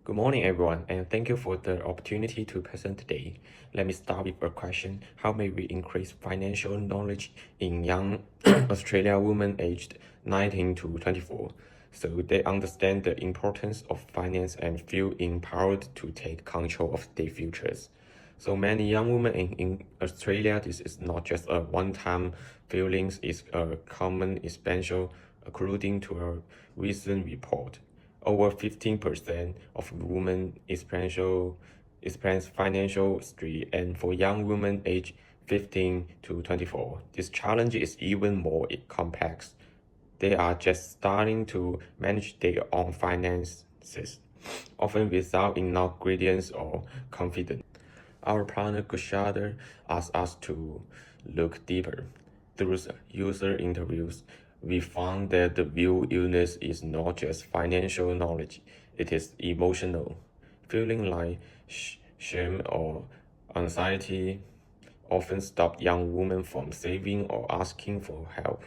Good morning, everyone, and thank you for the opportunity to present today. Let me start with a question. How may we increase financial knowledge in young Australian women aged 19 to 24 so they understand the importance of finance and feel empowered to take control of their futures? So many young women in Australia, this is not just a one-time feeling, it's a common essential, according to a recent report. Over 15% of women experience financial stress, and for young women aged 15 to 24, this challenge is even more complex. They are just starting to manage their own finances, often without enough guidance or confidence. Our partner Kushada asked us to look deeper. Through user interviews, we found that the view illness is not just financial knowledge, it is emotional. Feeling like shame or anxiety often stop young women from saving or asking for help.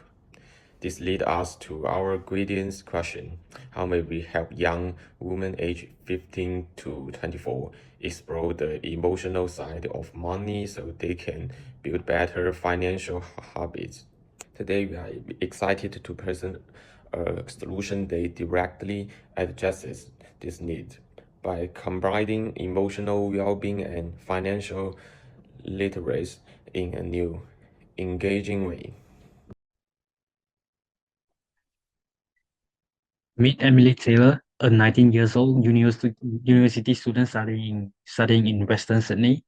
This leads us to our guidance question. How may we help young women aged 15 to 24 explore the emotional side of money so they can build better financial habits? Today, we are excited to present a solution that directly addresses this need by combining emotional well-being and financial literacy in a new, engaging way. Meet Emily Taylor, a 19 years old university student studying in Western Sydney.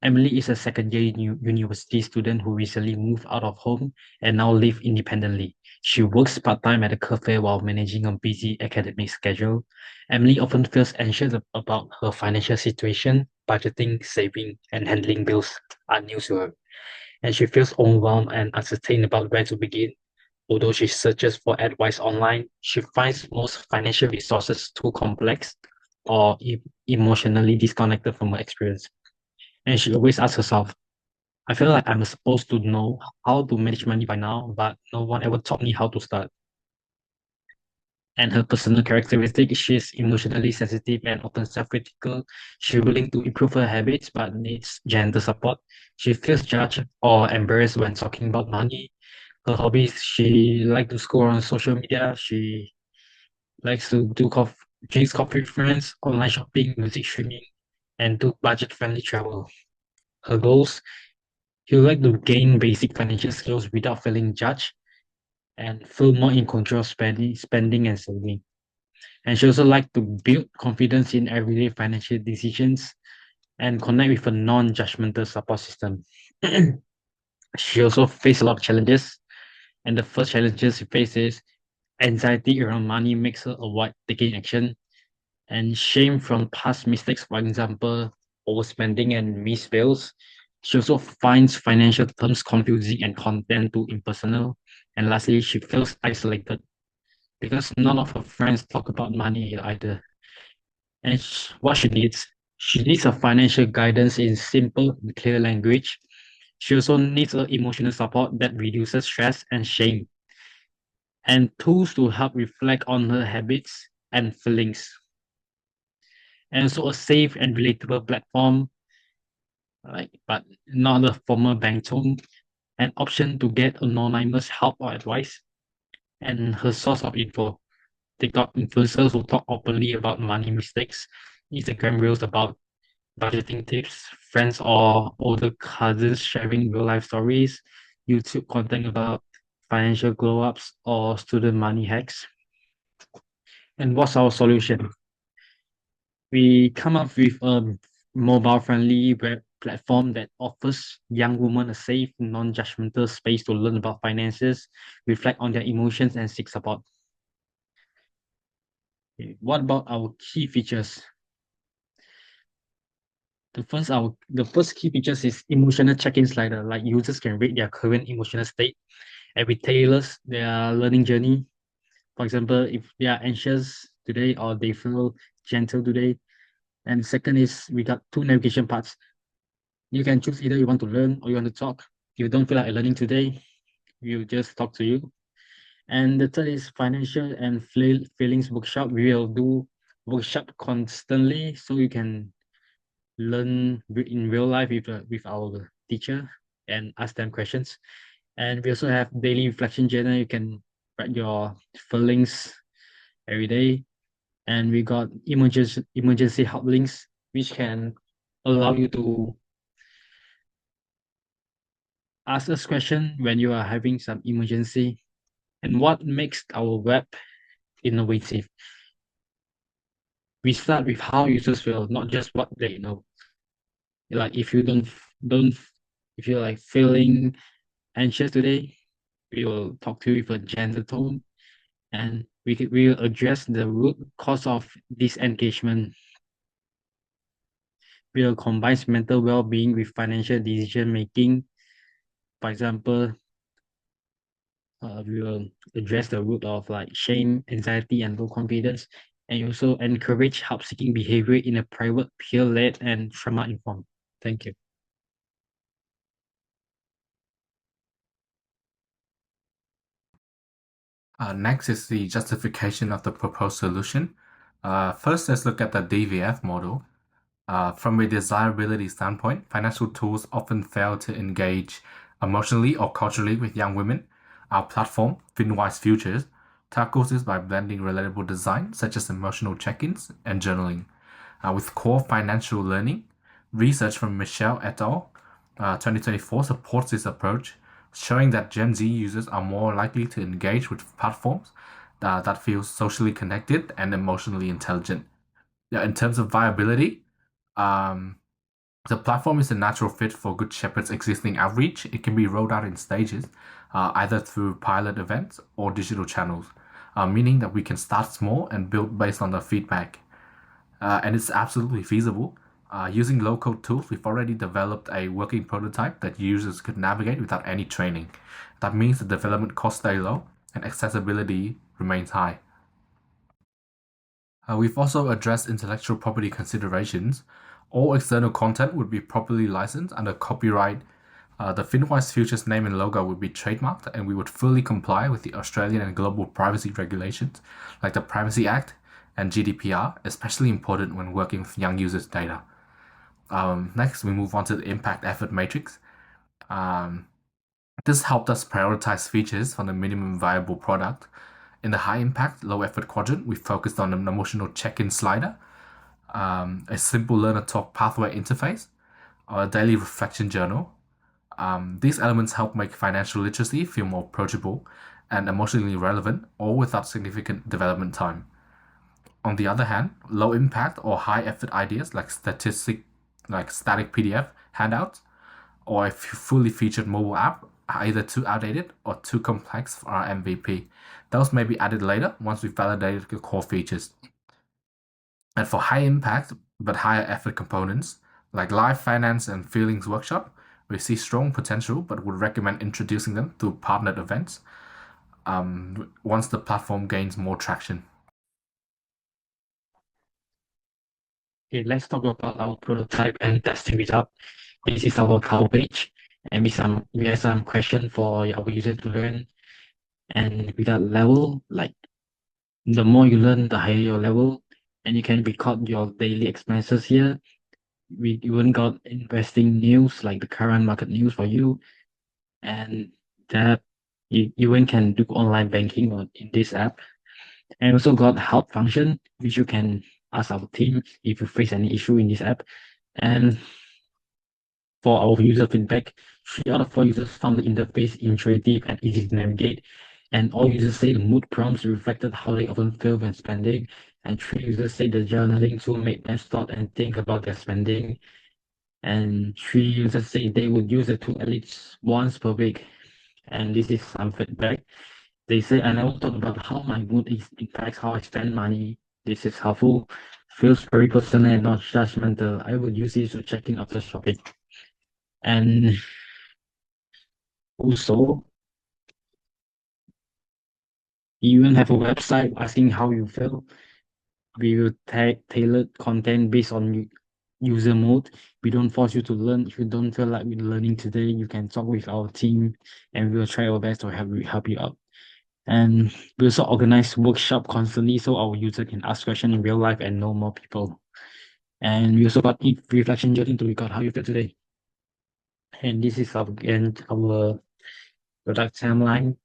Emily is a second year university student who recently moved out of home and now live independently. She works part-time at a cafe while managing a busy academic schedule. Emily often feels anxious about her financial situation. Budgeting, saving, and handling bills are new to her, and she feels overwhelmed and uncertain about where to begin. Although she searches for advice online, she finds most financial resources too complex or emotionally disconnected from her experience. And she always asks herself, I feel like I'm supposed to know how to manage money by now, but no one ever taught me how to start. And her personal characteristic, she's emotionally sensitive and often self-critical. She's willing to improve her habits but needs gentle support. She feels judged or embarrassed when talking about money. Her hobbies, she likes to scroll on social media. She likes to drinks coffee with friends, online shopping, music streaming, and do budget-friendly travel. Her goals, she would like to gain basic financial skills without feeling judged and feel more in control of spending and saving. And she also like to build confidence in everyday financial decisions and connect with a non-judgmental support system. She also faced a lot of challenges, and the first challenges she faces anxiety around money makes her avoid taking action, and shame from past mistakes, for example, overspending and missed bills. She also finds financial terms confusing and content too impersonal. And lastly, she feels isolated because none of her friends talk about money either. And what she needs a financial guidance in simple and clear language. She also needs a emotional support that reduces stress and shame, and tools to help reflect on her habits and feelings. And also a safe and relatable platform, but not a formal bank tone, an option to get anonymous help or advice, and her source of info. TikTok influencers who talk openly about money mistakes, Instagram reels about budgeting tips, friends or older cousins sharing real life stories, YouTube content about financial glow ups or student money hacks. And what's our solution? We come up with a mobile friendly web platform that offers young women a safe, non judgmental space to learn about finances, reflect on their emotions, and seek support. Okay, what about our key features? The first key features is emotional check-in slider. Like users can rate their current emotional state and we tailors their learning journey. For example, if they are anxious today or they feel gentle today. And second is we got two navigation parts. You can choose either you want to learn or you want to talk. If you don't feel like learning today, we'll just talk to you. And the third is financial and feelings workshop. We will do workshop constantly so you can learn in real life with our teacher and ask them questions. And we also have daily reflection journal. You can write your feelings every day. And we got emergency help links, which can allow you to ask us question when you are having some emergency. And what makes our web innovative? We start with how users feel, not just what they know. Like if you don't if you're like feeling anxious today, we will talk to you with a gentle tone, and we will address the root cause of disengagement. We will combine mental well-being with financial decision making. For example, we will address the root of like shame, anxiety, and low confidence, and also encourage help-seeking behavior in a private, peer-led, and trauma-informed. Thank you. Next is the justification of the proposed solution. First, let's look at the DVF model. From a desirability standpoint, financial tools often fail to engage emotionally or culturally with young women. Our platform, FinWise Futures, tackles this by blending relatable design such as emotional check-ins and journaling. With core financial learning, research from Michelle et al. 2024 supports this approach, showing that Gen Z users are more likely to engage with platforms that feel socially connected and emotionally intelligent. Yeah, in terms of viability, um, the platform is a natural fit for Good Shepherd's existing outreach. It can be rolled out in stages, either through pilot events or digital channels, meaning that we can start small and build based on the feedback. And it's absolutely feasible. Using low-code tools, we've already developed a working prototype that users could navigate without any training. That means the development costs stay low and accessibility remains high. We've also addressed intellectual property considerations. All external content would be properly licensed under copyright. The FinWise Futures name and logo would be trademarked, and we would fully comply with the Australian and global privacy regulations like the Privacy Act and GDPR, especially important when working with young users' data. Next, we move on to the impact effort matrix. This helped us prioritize features from the minimum viable product. In the high impact, low effort quadrant, we focused on an emotional check-in slider, a simple learner talk pathway interface, or a daily reflection journal. These elements help make financial literacy feel more approachable and emotionally relevant, all without significant development time. On the other hand, low impact or high effort ideas like static PDF handouts or a fully featured mobile app are either too outdated or too complex for our MVP. Those may be added later once we've validated the core features. And for high impact but higher effort components, like live finance and feelings workshop, we see strong potential but would recommend introducing them through partnered events once the platform gains more traction. Okay, let's talk about our prototype and testing result. This is our cover page, and we have some question for our user to learn. And with that level, like the more you learn, the higher your level, and you can record your daily expenses here. We even got investing news like the current market news for you, and that you even can do online banking in this app. And also got help function, which you can ask our team if you face any issue in this app. And for our user feedback, 3 out of 4 users found the interface intuitive and easy to navigate. And all users say the mood prompts reflected how they often feel when spending. And 3 users say the journaling tool made them stop and think about their spending. And 3 users say they would use the tool at least once per week. And this is some feedback. They say, I never thought about how my mood impacts how I spend money. This is helpful. Feels very personal and not judgmental. I would use this to check in after shopping. And also, you even have a website asking how you feel. We will tailor content based on user mode. We don't force you to learn. If you don't feel like learning today, you can talk with our team and we will try our best to help you out. And we also organize workshop constantly so our user can ask questions in real life and know more people. And we also got reflection journey to record how you feel today. And this is our product timeline.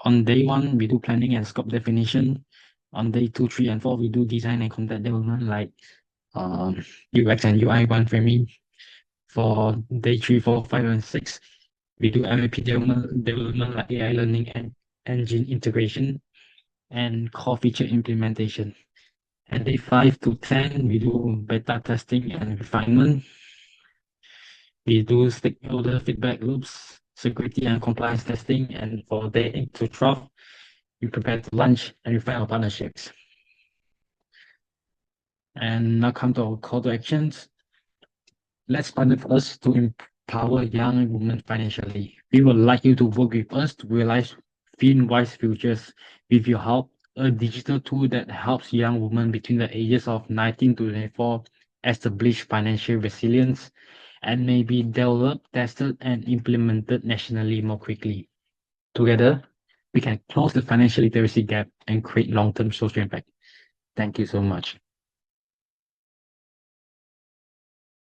On day 1, we do planning and scope definition. On day 2, 3, and 4, we do design and content development like UX and UI wireframing. For day 3, 4, 5, and 6, we do MVP development like AI learning and engine integration and core feature implementation. And day 5 to 10, we do beta testing and refinement. We do stakeholder feedback loops, security and compliance testing. And for day 8 to 12, we prepare to launch and refine our partnerships. And now come to our call to actions. Let's partner with us to empower young women financially. We would like you to work with us to realize FinWise futures. With your help, a digital tool that helps young women between the ages of 19 to 24 establish financial resilience and may be developed, tested, and implemented nationally more quickly. Together, we can close the financial literacy gap and create long-term social impact. Thank you so much.